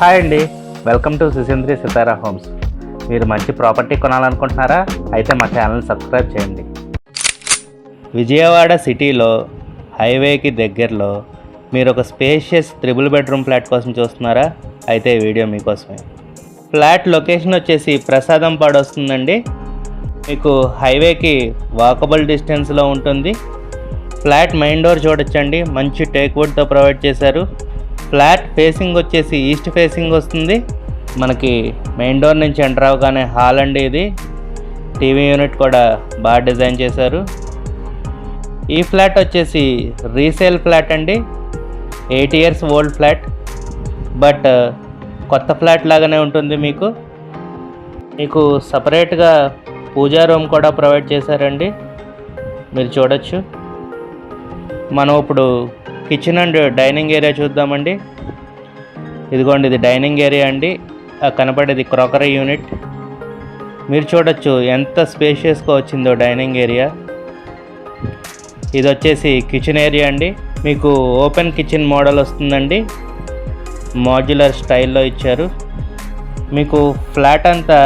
Hi అండి, welcome to సుసింద్రి Sitara homes. మీరు మంచి ప్రాపర్టీ కొనాలనుకుంటున్నారా? అయితే మా ఛానల్ సబ్స్క్రైబ్ చేయండి. విజయవాడ సిటీలో హైవేకి దగ్గరలో మీరు ఒక స్పేషియస్ 3 బెడ్రూమ్ ఫ్లాట్ కోసం చూస్తున్నారా? అయితే ఈ వీడియో మీకోసమే. ఫ్లాట్ లొకేషన్ వచ్చేసి ప్రసాదంపాడు వస్తుందండి. మీకు హైవేకి వాకబుల్ డిస్టెన్స్లో ఉంటుంది. ఫ్లాట్ మెయిన్ డోర్ చూడొచ్చండి, మంచి టేక్ వుడ్తో ప్రొవైడ్ చేశారు. ఫ్లాట్ ఫేసింగ్ వచ్చేసి ఈస్ట్ ఫేసింగ్ వస్తుంది. మనకి మెయిన్ డోర్ నుంచి ఎంటర్ అవగానే హాల్ అండి. ఇది టీవీ యూనిట్ కూడా బాగా డిజైన్ చేశారు. ఈ ఫ్లాట్ వచ్చేసి రీసేల్ ఫ్లాట్ అండి, 8 years ఓల్డ్ ఫ్లాట్. బట్ కొత్త ఫ్లాట్ లాగానే ఉంటుంది. మీకు సపరేట్గా పూజా రూమ్ కూడా ప్రొవైడ్ చేశారండి, మీరు చూడొచ్చు. మనం ఇప్పుడు కిచెన్ అండ్ డైనింగ్ ఏరియా చూద్దామండి. ఇదిగోండి, ఇది డైనింగ్ ఏరియా అండి. కనపడేది క్రాకరీ యూనిట్. మీరు చూడొచ్చు ఎంత స్పేషియస్గా వచ్చిందో డైనింగ్ ఏరియా. ఇది వచ్చేసి కిచెన్ ఏరియా అండి. మీకు ఓపెన్ కిచెన్ మోడల్ వస్తుందండి, మాడ్యులర్ స్టైల్లో ఇచ్చారు. మీకు ఫ్లాట్ అంతా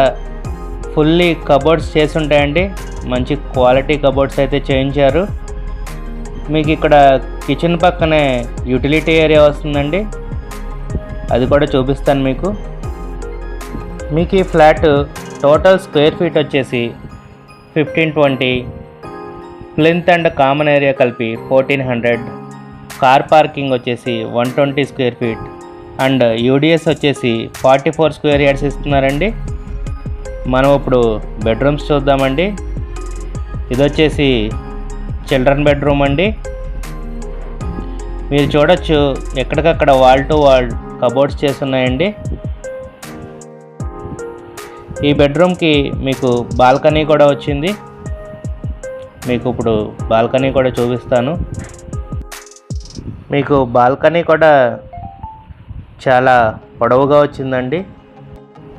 ఫుల్లీ కబోర్డ్స్ చేసి ఉంటాయండి, మంచి క్వాలిటీ కబోర్డ్స్ అయితే చేయించారు. మీకు ఇక్కడ కిచెన్ పక్కనే యూటిలిటీ ఏరియా వస్తుందండి, అది కూడా చూపిస్తాను మీకు. ఈ ఫ్లాట్ టోటల్ స్క్వేర్ ఫీట్ వచ్చేసి 1520, ప్లింత్ అండ్ కామన్ ఏరియా కలిపి 1400, కార్ పార్కింగ్ వచ్చేసి 120 స్క్వేర్ ఫీట్ అండ్ యూడిఎస్ వచ్చేసి 44 స్క్వేర్ యార్డ్స్ ఇస్తున్నారండి. మనం ఇప్పుడు బెడ్రూమ్స్ చూద్దామండి. ఇది వచ్చేసి చిల్డ్రన్ బెడ్రూమ్ అండి. మీరు చూడొచ్చు ఎక్కడికక్కడ వాల్ టు వాల్ కబోర్డ్స్ చేస్తున్నాయండి. ఈ బెడ్రూమ్కి మీకు బాల్కనీ కూడా వచ్చింది. మీకు ఇప్పుడు బాల్కనీ కూడా చూపిస్తాను. మీకు బాల్కనీ కూడా చాలా పొడవుగా వచ్చిందండి.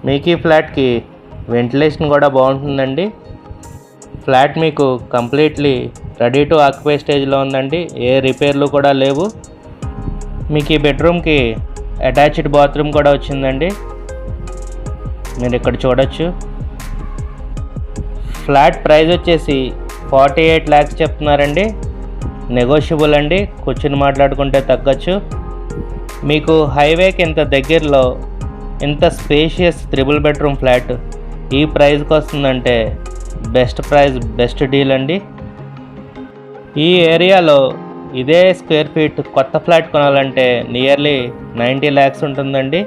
మీకు ఈ ఫ్లాట్కి వెంటిలేషన్ కూడా బాగుంటుందండి. ఫ్లాట్ మీకు కంప్లీట్లీ రెడీ టు ఆక్యుపై స్టేజ్లో ఉందండి, ఏ రిపేర్లు కూడా లేవు. మీకు ఈ బెడ్రూమ్కి అటాచ్డ్ బాత్రూమ్ కూడా వచ్చిందండి, మీరు ఇక్కడ చూడొచ్చు. ఫ్లాట్ ప్రైస్ వచ్చేసి 48 lakhs చెప్తున్నారండి, నెగోషియబుల్ అండి, కూర్చుని మాట్లాడుకుంటే తగ్గచ్చు. మీకు హైవేకి ఇంత దగ్గరలో ఇంత స్పేషియస్ 3 బెడ్రూమ్ ఫ్లాట్ ఈ ప్రైస్కి వస్తుందంటే బెస్ట్ ప్రైస్, బెస్ట్ డీల్ అండి. ఈ ఏరియాలో ఇదే స్క్వేర్ ఫీట్ కొత్త ఫ్లాట్ కొనాలంటే నియర్లీ 90 lakhs ఉంటుందండి.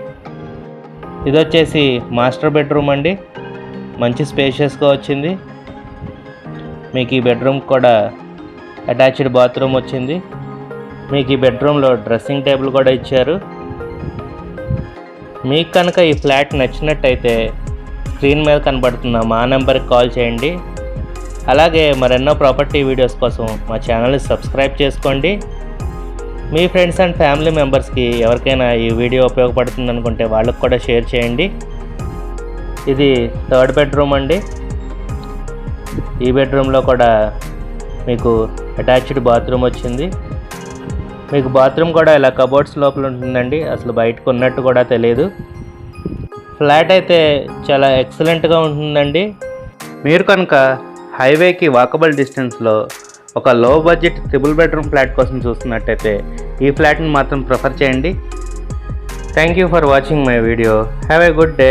ఇది వచ్చేసి మాస్టర్ బెడ్రూమ్ అండి, మంచి స్పేషియస్గా వచ్చింది. మీకు ఈ బెడ్రూమ్ కూడా అటాచ్డ్ బాత్రూమ్ వచ్చింది. మీకు ఈ బెడ్రూమ్లో డ్రెస్సింగ్ టేబుల్ కూడా ఇచ్చారు. మీకు కనుక ఈ ఫ్లాట్ నచ్చినట్టయితే స్క్రీన్ మీద కనబడుతున్న మా నెంబర్కి కాల్ చేయండి. అలాగే మరెన్నో ప్రాపర్టీ వీడియోస్ కోసం మా ఛానల్ని సబ్స్క్రైబ్ చేసుకోండి. మీ ఫ్రెండ్స్ అండ్ ఫ్యామిలీ మెంబర్స్కి ఎవరికైనా ఈ వీడియో ఉపయోగపడుతుంది అనుకుంటే వాళ్ళకి కూడా షేర్ చేయండి. ఇది 3rd బెడ్రూమ్ అండి. ఈ బెడ్రూమ్లో కూడా మీకు అటాచ్డ్ బాత్రూమ్ వచ్చింది. మీకు బాత్రూమ్ కూడా ఇలా కబోర్డ్స్ లోపల ఉంటుందండి, అసలు బయటకు ఉన్నట్టు కూడా తెలియదు. ఫ్లాట్ అయితే చాలా ఎక్సలెంట్గా ఉంటుందండి. మీరు కనుక హైవేకి వాకబుల్ డిస్టెన్స్లో ఒక లో బడ్జెట్ 3 బెడ్రూమ్ ఫ్లాట్ కోసం చూస్తున్నట్టయితే ఈ ఫ్లాట్ని మాత్రం ప్రిఫర్ చేయండి. Thank you for watching my video. Have a good day.